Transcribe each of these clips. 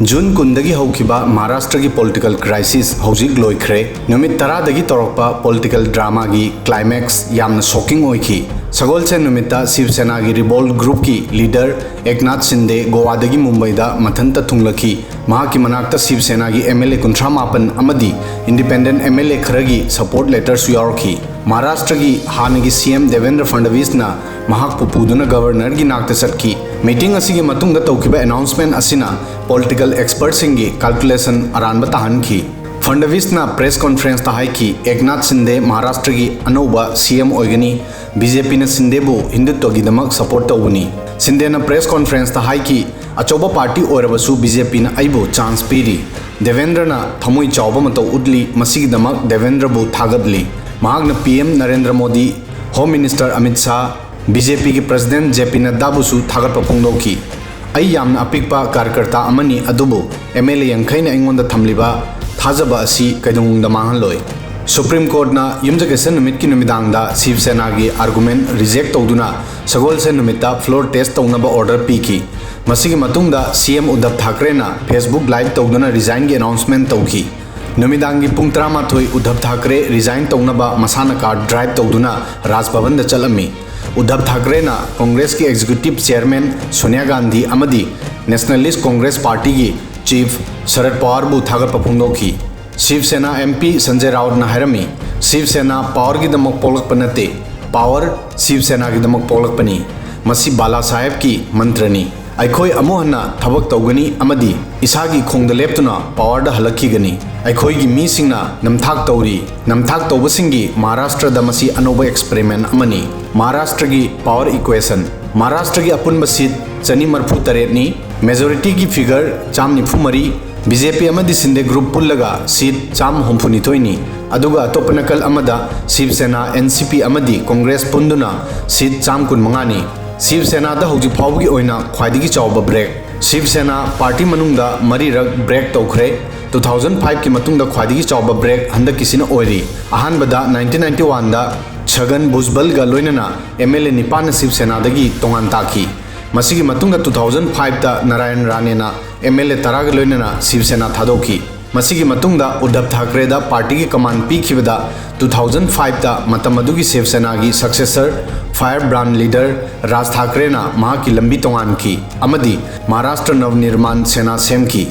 जून कुंदगी हौखिबा महाराष्ट्र की political crisis हौजिक लोइख्रे नुमित तरादगी तौरपा पॉलिटिकल ड्रामा की क्लाइमैक्स यामना शॉकिंग ओइखि सगोलचे नुमिता शिवसेना की रिवोल्ट ग्रुप की लीडर एकनाथ शिंदे गोवादगी मुंबईदा मथंता थुंगलखि महाकी मनाक्ता शिवसेना की एमएलए 59 अमदी इंडिपेंडेंट एमएलए खरगी सपोर्ट लेटर्स यारखि महाराष्ट्र की हानगी सीएम देवेंद्र फडणवीस ना महाक पुपुदुना गवर्नर की नाक्ता चटकी मीटिंग असिगी मतुंगदा तौखिबा अनाउंसमेंट असिना पॉलिटिकल एक्सपर्ट सिंगी कैलकुलेशन अरानबा ताहनखि फडणवीस ना प्रेस कॉन्फ्रेंस ताहाइखि एकनाथ शिंदे महाराष्ट्र की अनौबा सीएम ओइगनी बीजेपी ना शिंदेबु हिंदुत्वगिदमक सपोर्ट तौगनी शिंदे ना प्रेस कॉन्फ्रेंस ताहाइखि अचौबा पार्टी ओरबसु बीजेपी ना आइबु चांस पीरी देवेंद्र ना थमुई चावबा मतौ उदली मसिगिदमक देवेंद्रबु थागदली महागना PM Narendra Modi home minister Amit Shah BJP की प्रेसिडेंट जेपी नड्डाबुसु थागतपा फोंदोखि आई यामना अपिकपा कार्यकर्ता अमनी अदुबु एमएलए यंखैना अइंगोंदा थमलिबा थाजबा असि कैदुंगदा मांगलोय सुप्रीम कोर्ट ना युमजगेसन नुमित की नुमिदांगदा शिवसेना की आर्गुमेंट रिजेक्ट तौदुना सगोलसे नुमिता फ्लोर टेस्ट तौनबा ऑर्डर पीखि मसिगी मतुंगदा सीएम उद्धव ठाकरे ना फेसबुक लाइव तौदुना रिजाइन की अनाउंसमेंट तौखि नुमिदांगी पुंग 13 उद्धव ठाकरे रिजाइन तौनबा मसाना कार ड्राइव तौदुना राजभवन दा चलमी उद्धव ठाकरे ना कांग्रेस की एग्जीक्यूटिव चेयरमैन सोनिया गांधी अमदी नेशनलिस्ट कांग्रेस पार्टी की चीफ शरद पवार बु थागतपा फोंदोखि शिवसेना एमपी संजय राउत ना हैरमी शिवसेना पावर की दमक पोलकपा नते पावर शिवसेना की दमक पोलकपनी मसी बाला साहेब की मंत्रनी अखोई अमुहन्ना थबक तौगनी अमदी इसागी खोंग लेप्तुना पावर दा हलखिगनी अखोई की मीसिंगना नमथाक तौबसिंगी महाराष्ट्र दा मसी अनोबा एक्सपेरिमेंट अमनी महाराष्ट्र की पावर इक्वेशन महाराष्ट्र की अपुनब सीट 143 नी मेजोरिटी की फिगर 194 बीजेपी अमदी सिंधे ग्रुप पुल्लगा सीट 139 नी अदुगा अतोप नकल अमदा शिवसेना एनसीपी अमदी कांग्रेस पुंदुना सीट 125 नी शिवसेना दा हौजिक फाउबगी ओइना ख्वाइदगी चावबा ब्रेक शिवसेना पार्टी मनुंगदा मरीरक ब्रेक तौखरे 2005 की मतुंगदा ख्वाइदगी चावबा ब्रेक हंदक किसिना ओइरी अहानबदा 1991 दा छगन भुजबल गा लोइनना एमएलए निपान शिवसेना दगी तोंगान ताखी मसिगी मतुंगदा 2005 दा नारायण राणे ना एमएलए 10 गा लोइनना शिवसेना थादोखी मसिगी मतुंगदा उद्धव ठाकरे दा पार्टी की कमान पीखिबदा 2005 दा मतम अदुगी शिवसेना की successor fire brand leader Raj Thackeray ना महा की लंबी तोंगान की अमदी महाराष्ट्र नवनिर्माण सेना सेमकी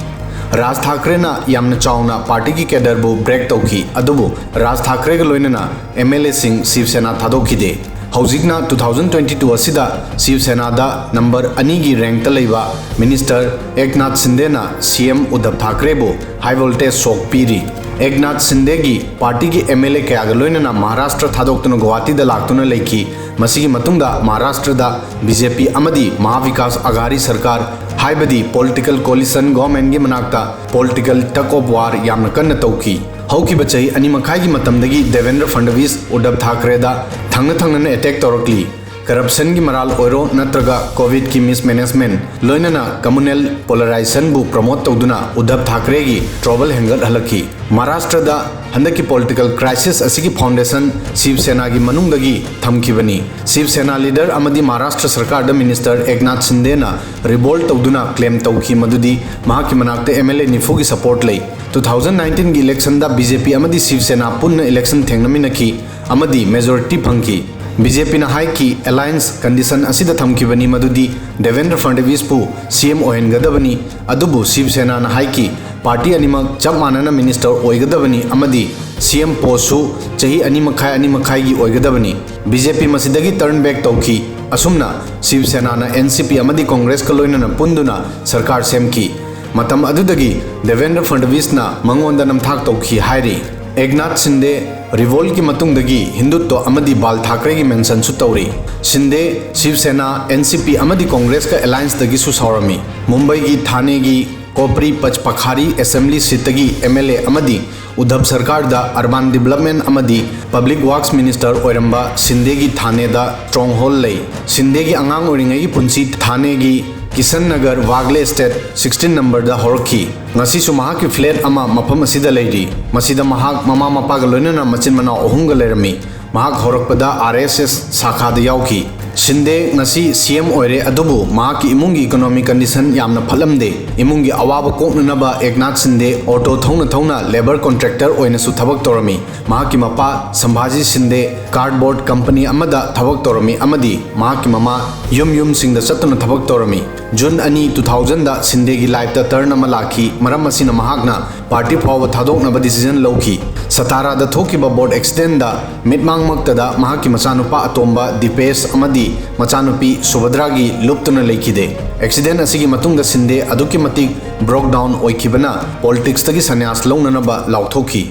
राज ठाकरे ना यामना चावना पार्टी की कैडर बु ब्रेक तौखी अदुबु राज ठाकरे गा लोइनना एमएलए सिंह शिवसेना थादोखिदे हौजिकना 2022 असिदा शिवसेना दा नंबर 2 की रैंक ता लैबा मिनिस्टर एकनाथ शिंदे ना सीएम उद्धव ठाकरे बु हाई वोल्टेज शॉक पीरी एकनाथ शिंदे की पार्टी की एमएलए कयागा लोइनना महाराष्ट्र थादोक्तुना गुवाहाटी दा लाक्तुना लैखि मसिगी मतुंगदा महाराष्ट्र दा बीजेपी अमदी महाविकास अघाड़ी सरकार हाइबदी पॉलिटिकल कोलिशन गवर्नमेंट की मनाक्ता पॉलिटिकल टक ऑफ वार यामना कन्ना तौखि हौखिबा चही अनि मखाई की मतमदगी देवेंद्र फडणवीस उद्धव ठाकरे दा थंगना अटैक तौरकली करप्शन की मराल ओइरो नत्रगा कोविड की मिसमैनेजमेंट लोइनना कम्युनल पोलराइजेशन बु प्रमोट तौदुना उद्धव ठाकरे की ट्रबल हेंगल हलखी महाराष्ट्र दा हंदकी पॉलिटिकल क्राइसिस असिगी फाउंडेशन शिवसेना की मनुंगदगी थमखिबनी शिवसेना लीडर अमदी महाराष्ट्र सरकार दा मिनिस्टर एकनाथ शिंदे ना रिवोल्ट तौदुना क्लेम तौखि मदुदी महाकी मनाक्ते एमएलए निफु की सपोर्ट लई 2019 की इलेक्शन दा बीजेपी अमदी शिवसेना पुनः इलेक्शन थेंगनमिनखि अमदी मेजोरिटी फंखि बीजेपी ना हाई की अलायंस कंडीशन असिदा थमखिबनी मदुदी देवेंद्र फडणवीस पु सीएम ओहेनगदबनी अदुबु शिवसेना ना हाई की पार्टी अनिमक चप मानना मिनिस्टर ओइगदबनी अमदी सीएम पोस्टु चही अनिमखाई की ओइगदबनी बीजेपी मसिदगी टर्न बैक तौखि असुमना शिवसेना ना एनसीपी अमदी कांग्रेस का लोइनना पुंदुना सरकार सेमखि मतम अदुदगी देवेंद्र फडणवीस ना मंगोंदा नमथाक तौखि हाइरी एकनाथ शिंदे रिवोल्ट की मतुंगदगी हिंदुत्व अमदी बाल ठाकरे की मेंशन सु तौरी शिंदे शिवसेना एनसीपी अमदी कांग्रेस का अलायंस दगी सु सावरमी मुंबई की थाने की कोपरी पचपखारी असेंबली सीट की एमएलए अमदी उद्धव सरकार दा अर्बन डेवलपमेंट अमदी पब्लिक वर्क्स मिनिस्टर ओइरंबा शिंदे की थाने दा स्ट्रॉन्ग होल्ड लई शिंदे की अंगांग ओरिंगई की पुंसी थाने की किशन नगर वागले स्टेट 16 नंबर दा होरखी ngasisu mahaki flat ama mafam asida leiri masida mahak mama mapa ga loinana machin mana ohum ga lerami mahak horakpada RSS sakha da yauki सिंदे ngasi CM oire adubu mahaki imungi economic condition yamna phalamde imungi awaba koknaba Eknath Shinde auto thongna labor contractor oina su thabak torami mahaki mapa Sambhaji Shinde cardboard company amada thabak torami amadi mahaki mama yum singda satna thabak torami June 2000 da Shinde gi life ta turn ama lakhi maram asina mahakna party fawa thadoknaba decision lawki Satara da thokiba board extend da mitmang makta da mahaki machanupa atomba Dipesh amadi machanupi Subhadra gi luptuna lekhide accident asigi matungda Shinde aduki matik broke down oikibana politics tagi sanyas launana ba lauthoki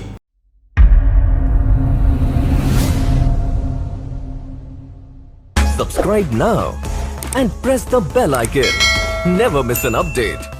Subscribe now and press the bell icon. Never miss an update.